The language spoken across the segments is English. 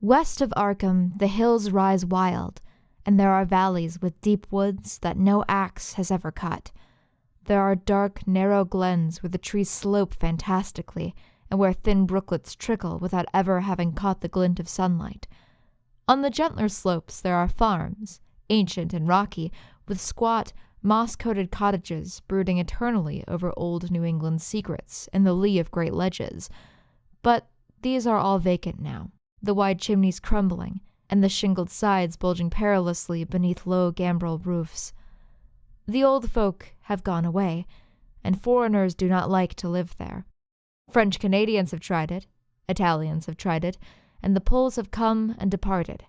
West of Arkham, the hills rise wild, and there are valleys with deep woods that no axe has ever cut. There are dark, narrow glens where the trees slope fantastically, and where thin brooklets trickle without ever having caught the glint of sunlight. On the gentler slopes there are farms, ancient and rocky, with squat, moss-coated cottages brooding eternally over old New England secrets in the lee of great ledges. But these are all vacant now, the wide chimneys crumbling, and the shingled sides bulging perilously beneath low gambrel roofs. The old folk have gone away, and foreigners do not like to live there. French Canadians have tried it, Italians have tried it, and the Poles have come and departed.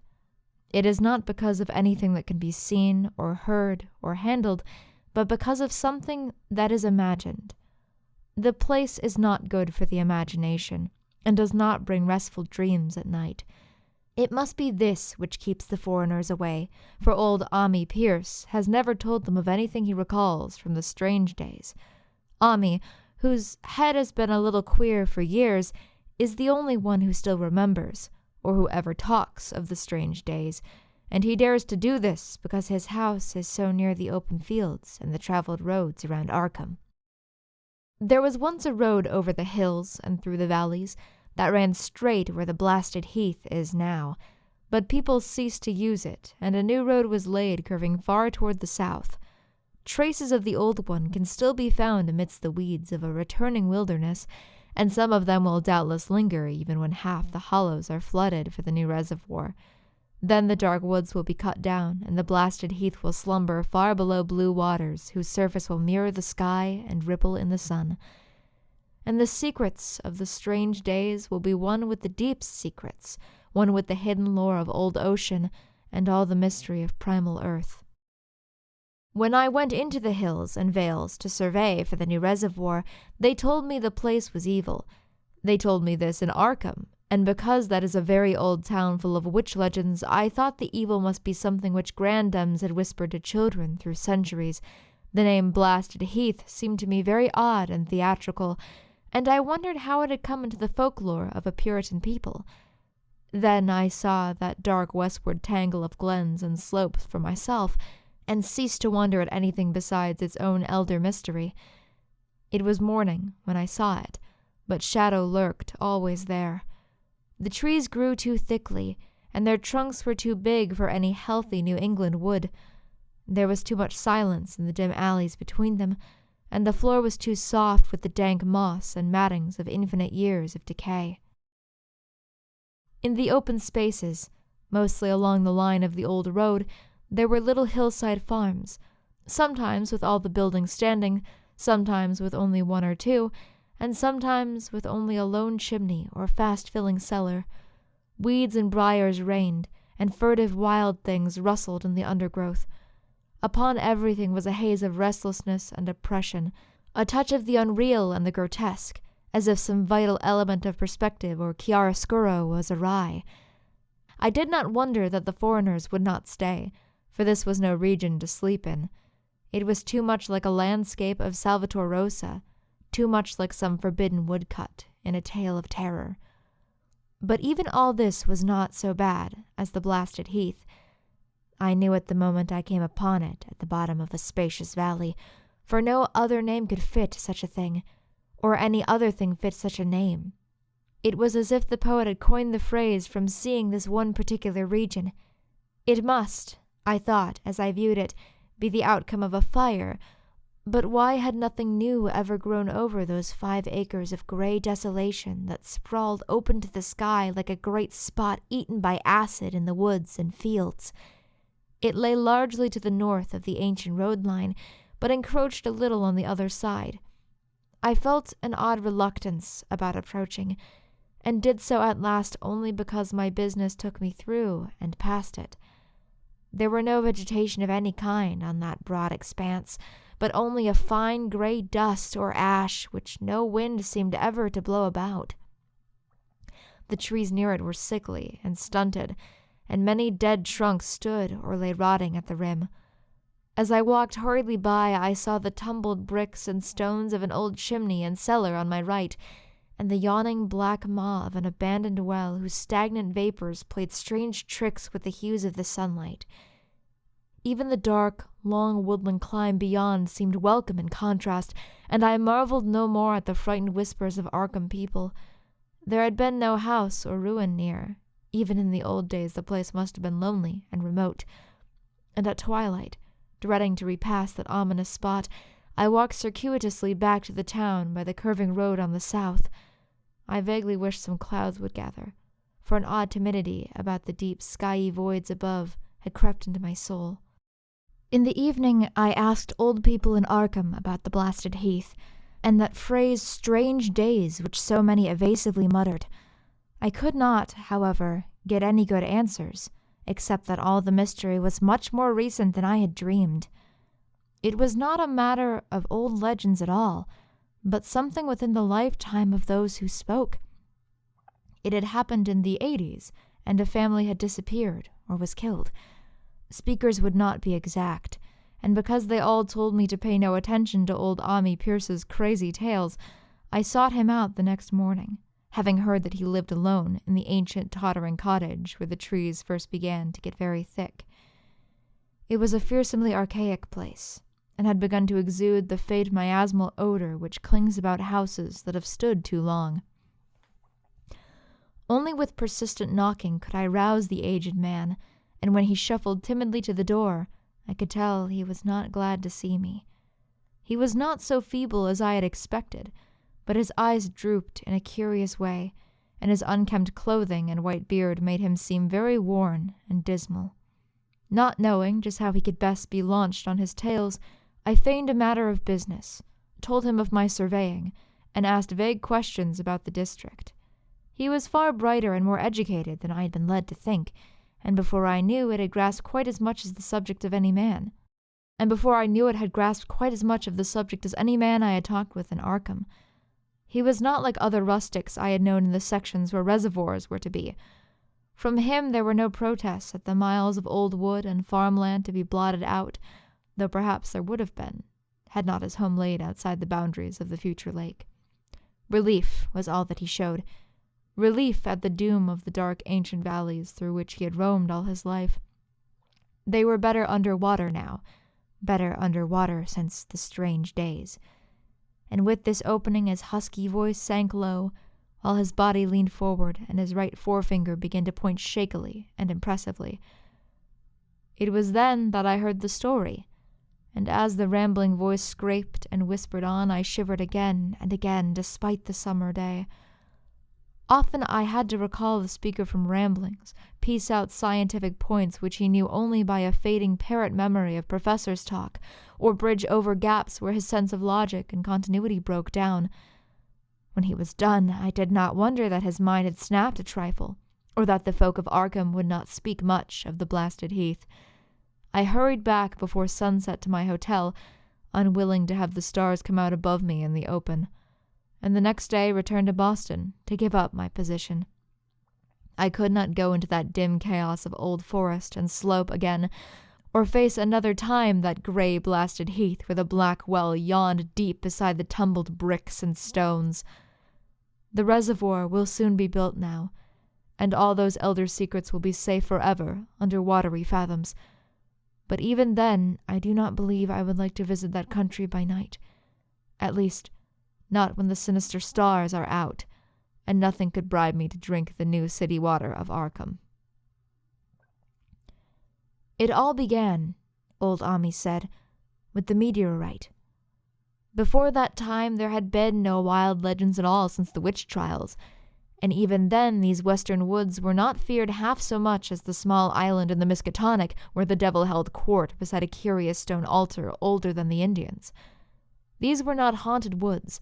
It is not because of anything that can be seen or heard or handled, but because of something that is imagined. The place is not good for the imagination, and does not bring restful dreams at night. It must be this which keeps the foreigners away, for old Ami Pierce has never told them of anything he recalls from the strange days. Ami, whose head has been a little queer for years, is the only one who still remembers, or who ever talks of the strange days, and he dares to do this because his house is so near the open fields and the traveled roads around Arkham. There was once a road over the hills and through the valleys that ran straight where the blasted heath is now, but people ceased to use it, and a new road was laid curving far toward the south. Traces of the old one can still be found amidst the weeds of a returning wilderness, and some of them will doubtless linger even when half the hollows are flooded for the new reservoir. Then the dark woods will be cut down, and the blasted heath will slumber far below blue waters whose surface will mirror the sky and ripple in the sun. And the secrets of the strange days will be one with the deep secrets, one with the hidden lore of old ocean and all the mystery of primal earth. When I went into the hills and vales to survey for the new reservoir, they told me the place was evil. They told me this in Arkham, and because that is a very old town full of witch legends, I thought the evil must be something which grandams had whispered to children through centuries. The name Blasted Heath seemed to me very odd and theatrical, and I wondered how it had come into the folklore of a Puritan people. Then I saw that dark westward tangle of glens and slopes for myself, and ceased to wonder at anything besides its own elder mystery. It was morning when I saw it, but shadow lurked always there. The trees grew too thickly, and their trunks were too big for any healthy New England wood. There was too much silence in the dim alleys between them, and the floor was too soft with the dank moss and mattings of infinite years of decay. In the open spaces, mostly along the line of the old road, there were little hillside farms, sometimes with all the buildings standing, sometimes with only one or two, and sometimes with only a lone chimney or fast-filling cellar. Weeds and briars reigned, and furtive wild things rustled in the undergrowth. Upon everything was a haze of restlessness and oppression, a touch of the unreal and the grotesque, as if some vital element of perspective or chiaroscuro was awry. I did not wonder that the foreigners would not stay, for this was no region to sleep in. It was too much like a landscape of Salvator Rosa, too much like some forbidden woodcut in a tale of terror. But even all this was not so bad as the blasted heath. I knew it the moment I came upon it at the bottom of a spacious valley, for no other name could fit such a thing, or any other thing fit such a name. It was as if the poet had coined the phrase from seeing this one particular region. It must, I thought as I viewed it, be the outcome of a fire, but why had nothing new ever grown over those 5 acres of grey desolation that sprawled open to the sky like a great spot eaten by acid in the woods and fields? It lay largely to the north of the ancient road line, but encroached a little on the other side. I felt an odd reluctance about approaching, and did so at last only because my business took me through and past it. There were no vegetation of any kind on that broad expanse, but only a fine grey dust or ash which no wind seemed ever to blow about. The trees near it were sickly and stunted, and many dead trunks stood or lay rotting at the rim. As I walked hurriedly by, I saw the tumbled bricks and stones of an old chimney and cellar on my right, and the yawning black maw of an abandoned well whose stagnant vapors played strange tricks with the hues of the sunlight. Even the dark, long woodland climb beyond seemed welcome in contrast, and I marveled no more at the frightened whispers of Arkham people. There had been no house or ruin near. Even in the old days the place must have been lonely and remote. And at twilight, dreading to repass that ominous spot, I walked circuitously back to the town by the curving road on the south. I vaguely wished some clouds would gather, for an odd timidity about the deep skyey voids above had crept into my soul. In the evening I asked old people in Arkham about the blasted heath, and that phrase strange days which so many evasively muttered. I could not, however, get any good answers, except that all the mystery was much more recent than I had dreamed. It was not a matter of old legends at all, but something within the lifetime of those who spoke. It had happened in the 80s, and a family had disappeared or was killed. Speakers would not be exact, and because they all told me to pay no attention to old Ami Pierce's crazy tales, I sought him out the next morning, having heard that he lived alone in the ancient tottering cottage where the trees first began to get very thick. It was a fearsomely archaic place, and had begun to exude the faint miasmal odor which clings about houses that have stood too long. Only with persistent knocking could I rouse the aged man, and when he shuffled timidly to the door, I could tell he was not glad to see me. He was not so feeble as I had expected, but his eyes drooped in a curious way, and his unkempt clothing and white beard made him seem very worn and dismal. Not knowing just how he could best be launched on his tales, I feigned a matter of business, told him of my surveying, and asked vague questions about the district. He was far brighter and more educated than I had been led to think, and before I knew it had grasped quite as much of the subject as any man I had talked with in Arkham. He was not like other rustics I had known in the sections where reservoirs were to be. From him there were no protests at the miles of old wood and farmland to be blotted out, though perhaps there would have been, had not his home laid outside the boundaries of the future lake. Relief was all that he showed. Relief at the doom of the dark ancient valleys through which he had roamed all his life. They were better under water now, better under water since the strange days. And with this opening his husky voice sank low, while his body leaned forward and his right forefinger began to point shakily and impressively. It was then that I heard the story, and as the rambling voice scraped and whispered on, I shivered again and again despite the summer day. Often I had to recall the speaker from ramblings, piece out scientific points which he knew only by a fading parrot memory of professors' talk, or bridge over gaps where his sense of logic and continuity broke down. When he was done, I did not wonder that his mind had snapped a trifle, or that the folk of Arkham would not speak much of the blasted heath. I hurried back before sunset to my hotel, unwilling to have the stars come out above me in the open, and the next day returned to Boston to give up my position. I could not go into that dim chaos of old forest and slope again, or face another time that gray blasted heath where the black well yawned deep beside the tumbled bricks and stones. The reservoir will soon be built now, and all those elder secrets will be safe forever under watery fathoms. But even then, I do not believe I would like to visit that country by night. At least, not when the sinister stars are out, and nothing could bribe me to drink the new city water of Arkham. It all began, old Ami said, with the meteorite. Before that time there had been no wild legends at all since the witch trials, and even then these western woods were not feared half so much as the small island in the Miskatonic where the devil held court beside a curious stone altar older than the Indians. These were not haunted woods,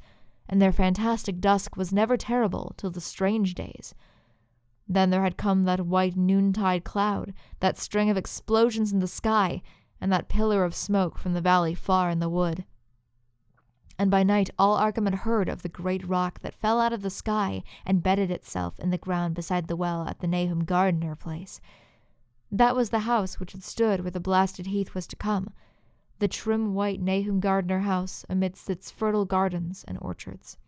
and their fantastic dusk was never terrible till the strange days. Then there had come that white noontide cloud, that string of explosions in the sky, and that pillar of smoke from the valley far in the wood. And by night all Arkham had heard of the great rock that fell out of the sky and bedded itself in the ground beside the well at the Nahum Gardner place. That was the house which had stood where the blasted heath was to come, the trim white Nahum Gardner house amidst its fertile gardens and orchards.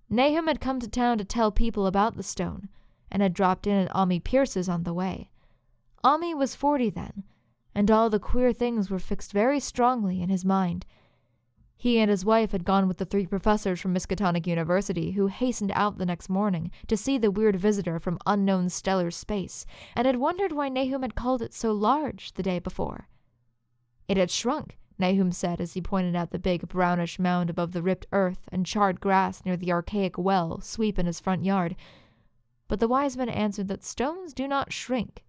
Nahum had come to town to tell people about the stone, and had dropped in at Ami Pierce's on the way. Ami was 40 then, and all the queer things were fixed very strongly in his mind. He and his wife had gone with the 3 professors from Miskatonic University, who hastened out the next morning to see the weird visitor from unknown stellar space, and had wondered why Nahum had called it so large the day before. It had shrunk, Nahum said as he pointed out the big brownish mound above the ripped earth and charred grass near the archaic well sweep in his front yard. But the wise men answered that stones do not shrink.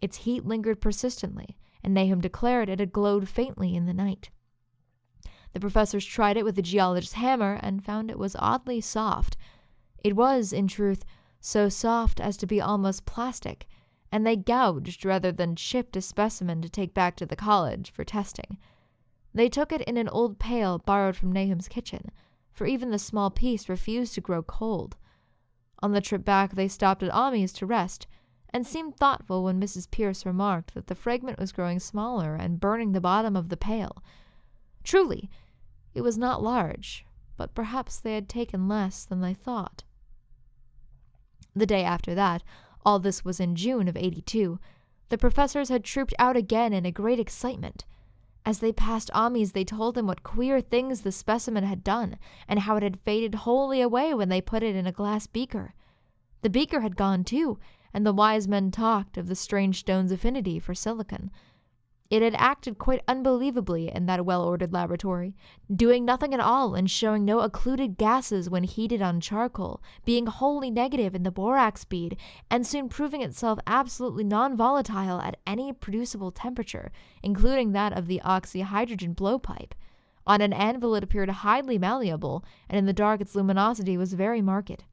Its heat lingered persistently, and Nahum declared it had glowed faintly in the night. The professors tried it with the geologist's hammer and found it was oddly soft. It was, in truth, so soft as to be almost plastic, and they gouged rather than chipped a specimen to take back to the college for testing. They took it in an old pail borrowed from Nahum's kitchen, for even the small piece refused to grow cold. On the trip back they stopped at Ami's to rest, and seemed thoughtful when Mrs. Pierce remarked that the fragment was growing smaller and burning the bottom of the pail. Truly, it was not large, but perhaps they had taken less than they thought. The day after that, all this was in June of '82, the professors had trooped out again in a great excitement. As they passed Ami's, they told him what queer things the specimen had done, and how it had faded wholly away when they put it in a glass beaker. The beaker had gone too, and the wise men talked of the strange stone's affinity for silicon. It had acted quite unbelievably in that well-ordered laboratory, doing nothing at all and showing no occluded gases when heated on charcoal, being wholly negative in the borax bead, and soon proving itself absolutely non-volatile at any producible temperature, including that of the oxyhydrogen blowpipe. On an anvil it appeared highly malleable, and in the dark its luminosity was very marked.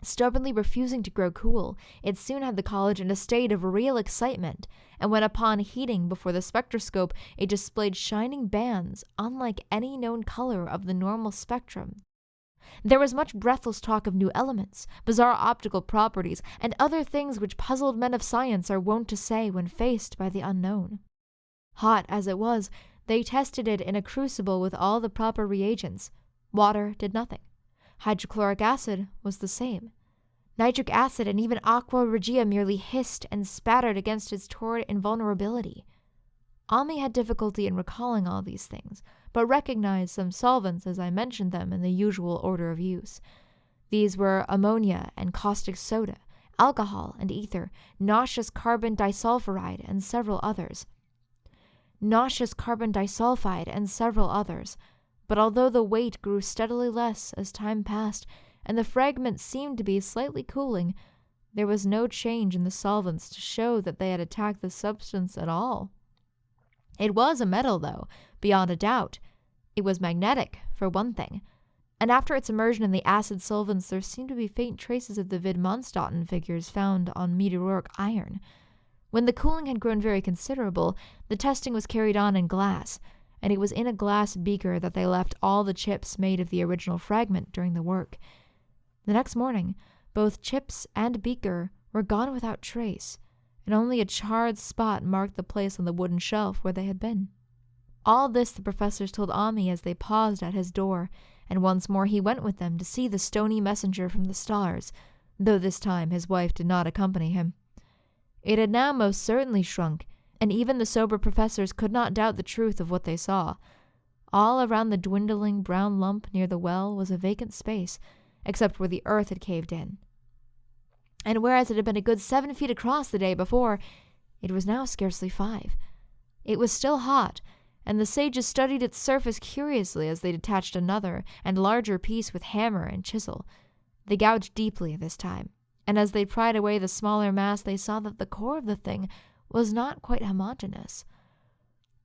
Stubbornly refusing to grow cool, it soon had the college in a state of real excitement, and when upon heating before the spectroscope it displayed shining bands unlike any known color of the normal spectrum. There was much breathless talk of new elements, bizarre optical properties, and other things which puzzled men of science are wont to say when faced by the unknown. Hot as it was, they tested it in a crucible with all the proper reagents. Water did nothing. Hydrochloric acid was the same. Nitric acid and even aqua regia merely hissed and spattered against its torrid invulnerability. Ami had difficulty in recalling all these things, but recognized some solvents as I mentioned them in the usual order of use. These were ammonia and caustic soda, alcohol and ether, nauseous carbon disulfide, and several others. But although the weight grew steadily less as time passed, and the fragments seemed to be slightly cooling, there was no change in the solvents to show that they had attacked the substance at all. It was a metal, though, beyond a doubt. It was magnetic, for one thing, and after its immersion in the acid solvents there seemed to be faint traces of the Wittgenstein figures found on meteoric iron. When the cooling had grown very considerable, the testing was carried on in glass, and it was in a glass beaker that they left all the chips made of the original fragment during the work. The next morning, both chips and beaker were gone without trace, and only a charred spot marked the place on the wooden shelf where they had been. All this the professors told Ami as they paused at his door, and once more he went with them to see the stony messenger from the stars, though this time his wife did not accompany him. It had now most certainly shrunk, and even the sober professors could not doubt the truth of what they saw. All around the dwindling brown lump near the well was a vacant space, except where the earth had caved in. And whereas it had been a good 7 feet across the day before, it was now scarcely 5. It was still hot, and the sages studied its surface curiously as they detached another and larger piece with hammer and chisel. They gouged deeply this time, and as they pried away the smaller mass they saw that the core of the thing was not quite homogeneous.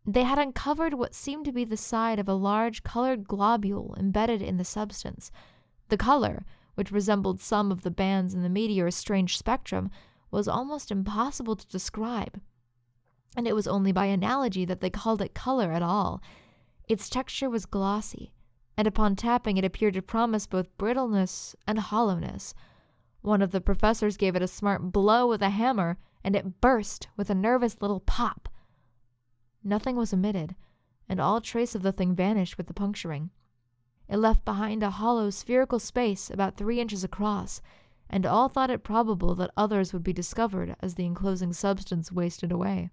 They had uncovered what seemed to be the side of a large colored globule embedded in the substance. The color, which resembled some of the bands in the meteor's strange spectrum, was almost impossible to describe, and it was only by analogy that they called it color at all. Its texture was glossy, and upon tapping it appeared to promise both brittleness and hollowness. One of the professors gave it a smart blow with a hammer, and it burst with a nervous little pop. Nothing was emitted, and all trace of the thing vanished with the puncturing. It left behind a hollow spherical space about 3 inches across, and all thought it probable that others would be discovered as the enclosing substance wasted away.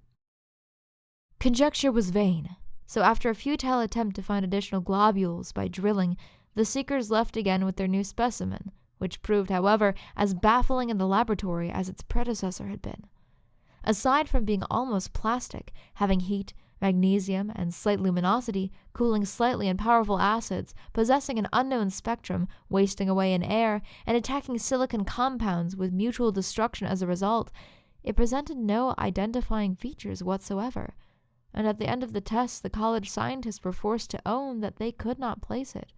Conjecture was vain, so after a futile attempt to find additional globules by drilling, the seekers left again with their new specimen, which proved, however, as baffling in the laboratory as its predecessor had been. Aside from being almost plastic, having heat, magnesium, and slight luminosity, cooling slightly in powerful acids, possessing an unknown spectrum, wasting away in air, and attacking silicon compounds with mutual destruction as a result, it presented no identifying features whatsoever, and at the end of the test the college scientists were forced to own that they could not place it.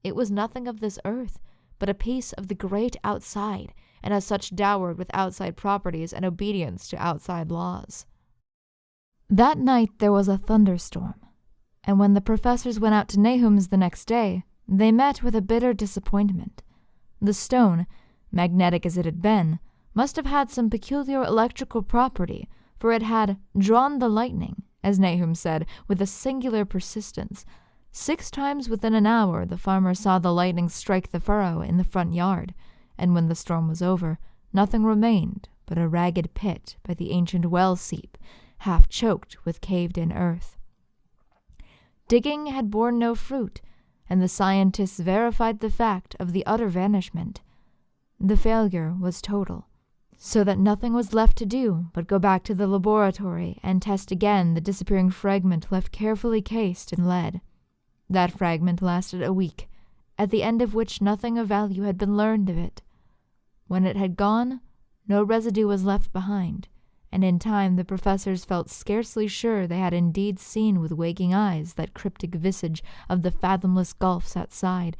It was nothing of this earth, but a piece of the great outside, and as such dowered with outside properties and obedience to outside laws. That night there was a thunderstorm, and when the professors went out to Nahum's the next day, they met with a bitter disappointment. The stone, magnetic as it had been, must have had some peculiar electrical property, for it had drawn the lightning, as Nahum said, with a singular persistence. 6 times within an hour the farmer saw the lightning strike the furrow in the front yard, and when the storm was over, nothing remained but a ragged pit by the ancient well seep, half choked with caved-in earth. Digging had borne no fruit, and the scientists verified the fact of the utter vanishment. The failure was total, so that nothing was left to do but go back to the laboratory and test again the disappearing fragment left carefully cased in lead. That fragment lasted a week, at the end of which nothing of value had been learned of it. When it had gone, no residue was left behind, and in time the professors felt scarcely sure they had indeed seen with waking eyes that cryptic visage of the fathomless gulfs outside,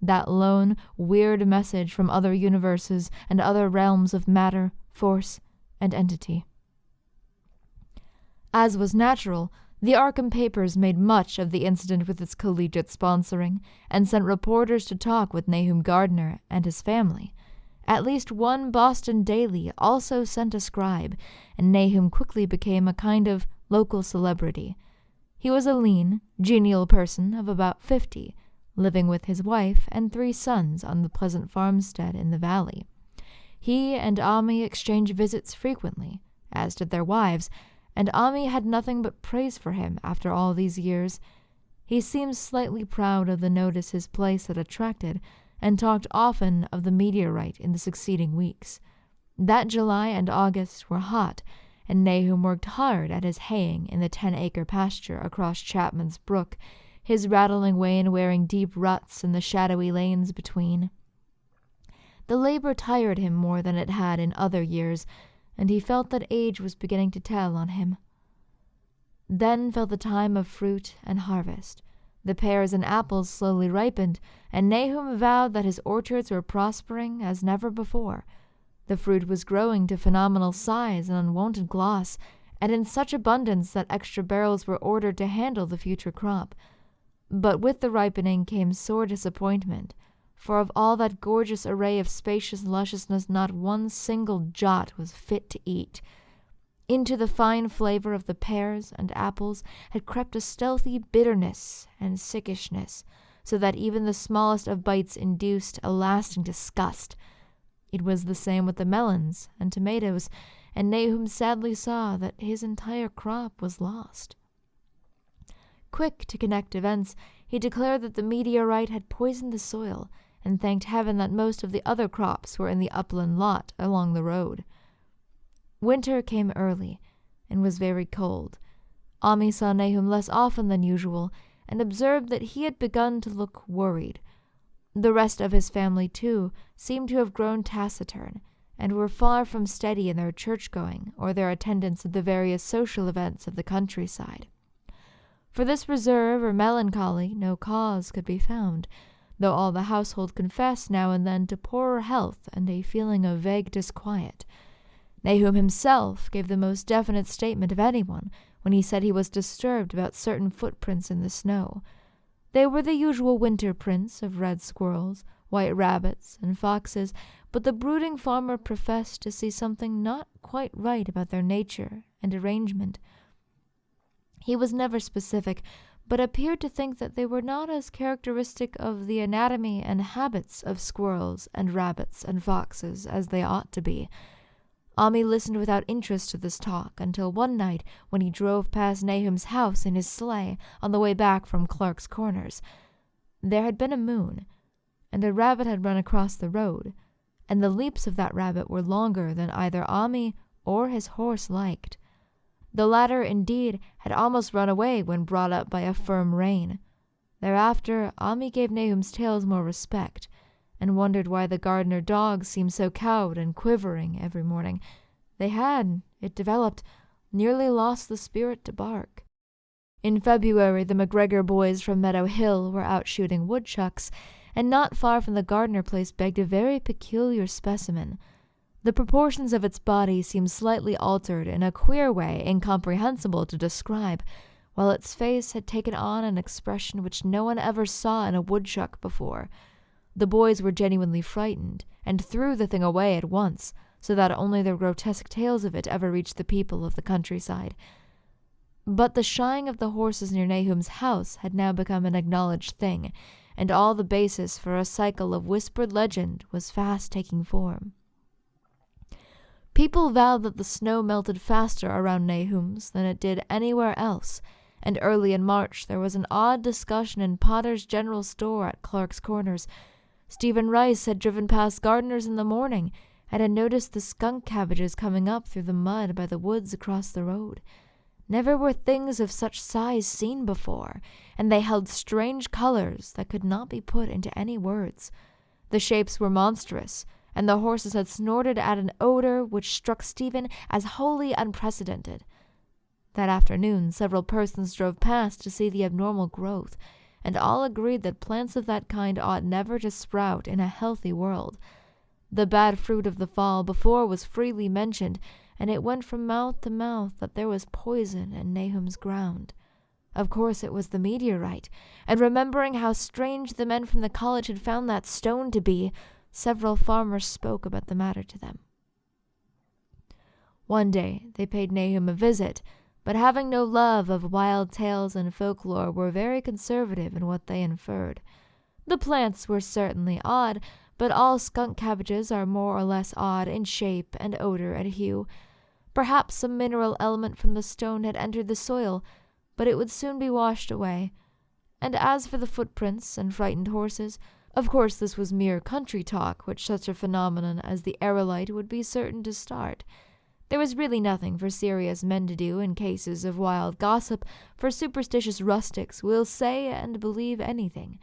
that lone, weird message from other universes and other realms of matter, force, and entity. As was natural, the Arkham papers made much of the incident with its collegiate sponsoring, and sent reporters to talk with Nahum Gardner and his family. At least one Boston daily also sent a scribe, and Nahum quickly became a kind of local celebrity. He was a lean, genial person of about 50, living with his wife and 3 sons on the pleasant farmstead in the valley. He and Ami exchanged visits frequently, as did their wives, and Ami had nothing but praise for him after all these years. He seemed slightly proud of the notice his place had attracted, and talked often of the meteorite in the succeeding weeks. That July and August were hot, and Nahum worked hard at his haying in the 10-acre pasture across Chapman's Brook, his rattling wain wearing deep ruts in the shadowy lanes between. The labor tired him more than it had in other years, and he felt that age was beginning to tell on him. Then fell the time of fruit and harvest. The pears and apples slowly ripened, and Nahum vowed that his orchards were prospering as never before. The fruit was growing to phenomenal size and unwonted gloss, and in such abundance that extra barrels were ordered to handle the future crop. But with the ripening came sore disappointment, for of all that gorgeous array of spacious lusciousness not one single jot was fit to eat. Into the fine flavor of the pears and apples had crept a stealthy bitterness and sickishness, so that even the smallest of bites induced a lasting disgust. It was the same with the melons and tomatoes, and Nahum sadly saw that his entire crop was lost. Quick to connect events, he declared that the meteorite had poisoned the soil, and thanked heaven that most of the other crops were in the upland lot along the road. Winter came early, and was very cold. Ami saw Nahum less often than usual, and observed that he had begun to look worried. The rest of his family, too, seemed to have grown taciturn, and were far from steady in their church-going or their attendance at the various social events of the countryside. For this reserve or melancholy no cause could be found, though all the household confessed now and then to poorer health and a feeling of vague disquiet. Nahum himself gave the most definite statement of anyone when he said he was disturbed about certain footprints in the snow. They were the usual winter prints of red squirrels, white rabbits, and foxes, but the brooding farmer professed to see something not quite right about their nature and arrangement. He was never specific, but appeared to think that they were not as characteristic of the anatomy and habits of squirrels and rabbits and foxes as they ought to be. Ami listened without interest to this talk until one night when he drove past Nahum's house in his sleigh on the way back from Clark's Corners. There had been a moon, and a rabbit had run across the road, and the leaps of that rabbit were longer than either Ami or his horse liked. The latter, indeed, had almost run away when brought up by a firm rein. Thereafter, Ami gave Nahum's tales more respect, and wondered why the gardener dogs seemed so cowed and quivering every morning. They had, it developed, nearly lost the spirit to bark. In February, the McGregor boys from Meadow Hill were out shooting woodchucks, and not far from the Gardner place begged a very peculiar specimen. The proportions of its body seemed slightly altered in a queer way incomprehensible to describe, while its face had taken on an expression which no one ever saw in a woodchuck before. The boys were genuinely frightened, and threw the thing away at once, so that only the grotesque tales of it ever reached the people of the countryside. But the shying of the horses near Nahum's house had now become an acknowledged thing, and all the basis for a cycle of whispered legend was fast taking form. People vowed that the snow melted faster around Nahum's than it did anywhere else, and early in March there was an odd discussion in Potter's General Store at Clark's Corners. Stephen Rice had driven past Gardner's in the morning, and had noticed the skunk cabbages coming up through the mud by the woods across the road. Never were things of such size seen before, and they held strange colors that could not be put into any words. The shapes were monstrous, and the horses had snorted at an odor which struck Stephen as wholly unprecedented. That afternoon several persons drove past to see the abnormal growth, and all agreed that plants of that kind ought never to sprout in a healthy world. The bad fruit of the fall before was freely mentioned, and it went from mouth to mouth that there was poison in Nahum's ground. Of course it was the meteorite, and remembering how strange the men from the college had found that stone to be, several farmers spoke about the matter to them. One day they paid Nahum a visit, but having no love of wild tales and folklore were very conservative in what they inferred. The plants were certainly odd, but all skunk cabbages are more or less odd in shape and odor and hue. Perhaps some mineral element from the stone had entered the soil, but it would soon be washed away. And as for the footprints and frightened horses, of course this was mere country talk which such a phenomenon as the aerolite would be certain to start. There was really nothing for serious men to do in cases of wild gossip, for superstitious rustics will say and believe anything.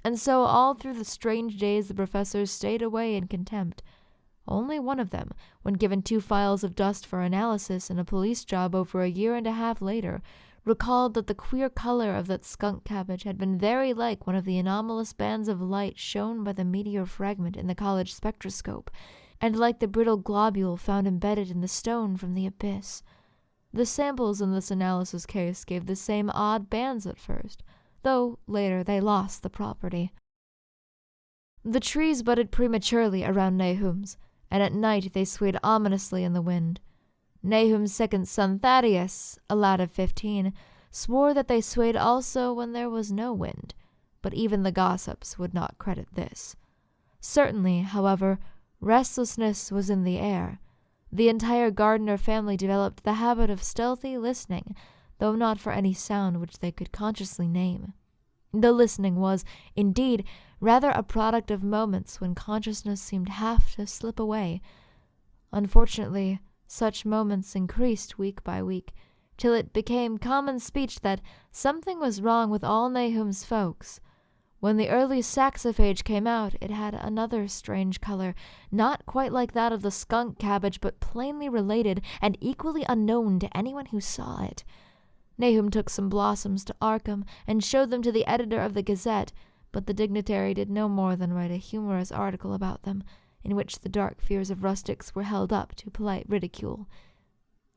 And so all through the strange days the professors stayed away in contempt. Only one of them, when given 2 files of dust for analysis in a police job over a year and a half later, recalled that the queer color of that skunk cabbage had been very like one of the anomalous bands of light shown by the meteor fragment in the college spectroscope, and like the brittle globule found embedded in the stone from the abyss. The samples in this analysis case gave the same odd bands at first, though later they lost the property. The trees budded prematurely around Nahum's, and at night they swayed ominously in the wind. Nahum's second son Thaddeus, a lad of 15, swore that they swayed also when there was no wind, but even the gossips would not credit this. Certainly, however, restlessness was in the air. The entire Gardner family developed the habit of stealthy listening, though not for any sound which they could consciously name. The listening was, indeed, rather a product of moments when consciousness seemed half to slip away. Unfortunately, such moments increased week by week, till it became common speech that something was wrong with all Nahum's folks. When the early saxifrage came out, it had another strange color, not quite like that of the skunk cabbage, but plainly related and equally unknown to anyone who saw it. Nahum took some blossoms to Arkham and showed them to the editor of the Gazette, but the dignitary did no more than write a humorous article about them, in which the dark fears of rustics were held up to polite ridicule.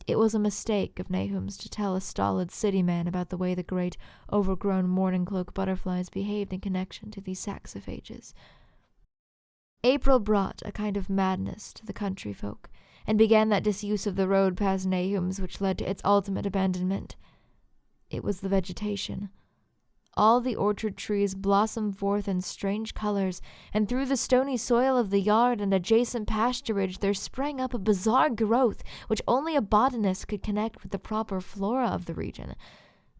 It was a mistake of Nahum's to tell a stolid city man about the way the great, overgrown mourning cloak butterflies behaved in connection to these saxifrages. April brought a kind of madness to the country folk, and began that disuse of the road past Nahum's which led to its ultimate abandonment. It was the vegetation. All the orchard trees blossomed forth in strange colors, and through the stony soil of the yard and adjacent pasturage there sprang up a bizarre growth which only a botanist could connect with the proper flora of the region.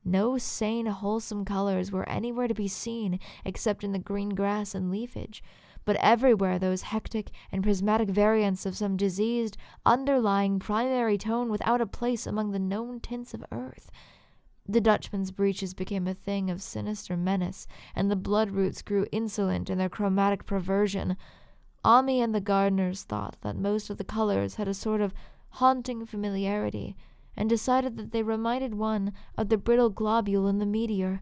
No sane, wholesome colors were anywhere to be seen except in the green grass and leafage, but everywhere those hectic and prismatic variants of some diseased, underlying primary tone without a place among the known tints of earth. The Dutchman's breeches became a thing of sinister menace, and the bloodroots grew insolent in their chromatic perversion. Ami and the gardeners thought that most of the colors had a sort of haunting familiarity, and decided that they reminded one of the brittle globule in the meteor.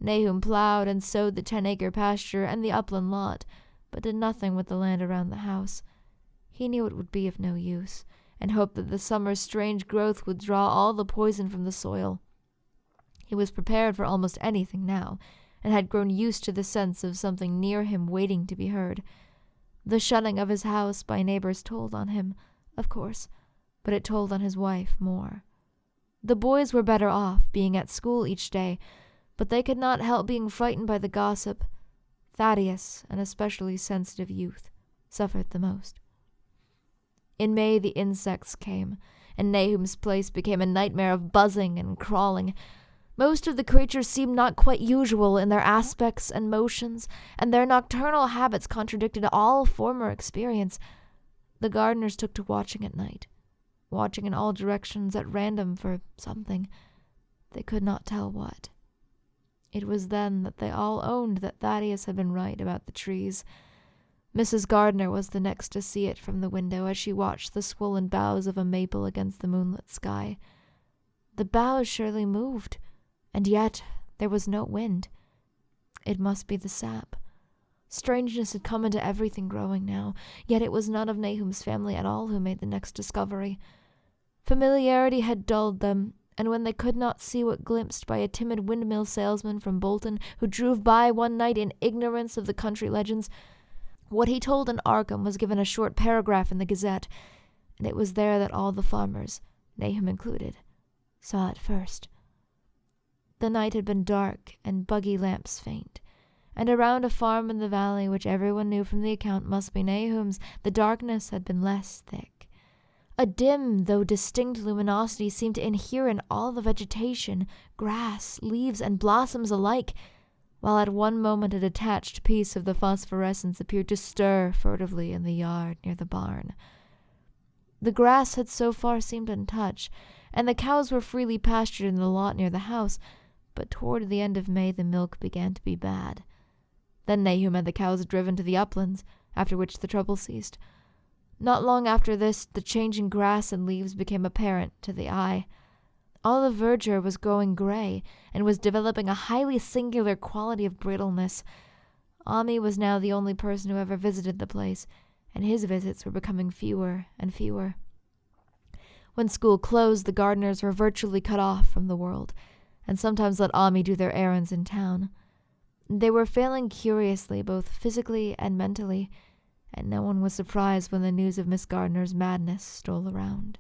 Nahum plowed and sowed the 10-acre pasture and the upland lot, but did nothing with the land around the house. He knew it would be of no use, and hoped that the summer's strange growth would draw all the poison from the soil. He was prepared for almost anything now, and had grown used to the sense of something near him waiting to be heard. The shutting of his house by neighbors told on him, of course, but it told on his wife more. The boys were better off, being at school each day, but they could not help being frightened by the gossip. Thaddeus, an especially sensitive youth, suffered the most. In May the insects came, and Nahum's place became a nightmare of buzzing and crawling. Most of the creatures seemed not quite usual in their aspects and motions, and their nocturnal habits contradicted all former experience. The gardeners took to watching at night, watching in all directions at random for something. They could not tell what. It was then that they all owned that Thaddeus had been right about the trees. Mrs. Gardner was the next to see it from the window as she watched the swollen boughs of a maple against the moonlit sky. The boughs surely moved, and yet there was no wind. It must be the sap. Strangeness had come into everything growing now, yet it was none of Nahum's family at all who made the next discovery. Familiarity had dulled them, and when they could not see what glimpsed by a timid windmill salesman from Bolton who drove by one night in ignorance of the country legends, what he told in Arkham was given a short paragraph in the Gazette, and it was there that all the farmers, Nahum included, saw it first. The night had been dark and buggy lamps faint, and around a farm in the valley which everyone knew from the account must be Nahum's, the darkness had been less thick. A dim, though distinct luminosity seemed to inhere in all the vegetation, grass, leaves, and blossoms alike, while at one moment a detached piece of the phosphorescence appeared to stir furtively in the yard near the barn. The grass had so far seemed untouched, and the cows were freely pastured in the lot near the house, but toward the end of May the milk began to be bad. Then Nahum had the cows driven to the uplands, after which the trouble ceased. Not long after this, the change in grass and leaves became apparent to the eye. All the verdure was growing gray, and was developing a highly singular quality of brittleness. Ami was now the only person who ever visited the place, and his visits were becoming fewer and fewer. When school closed, the gardeners were virtually cut off from the world, and sometimes let Ami do their errands in town. They were failing curiously, both physically and mentally, and no one was surprised when the news of Miss Gardner's madness stole around.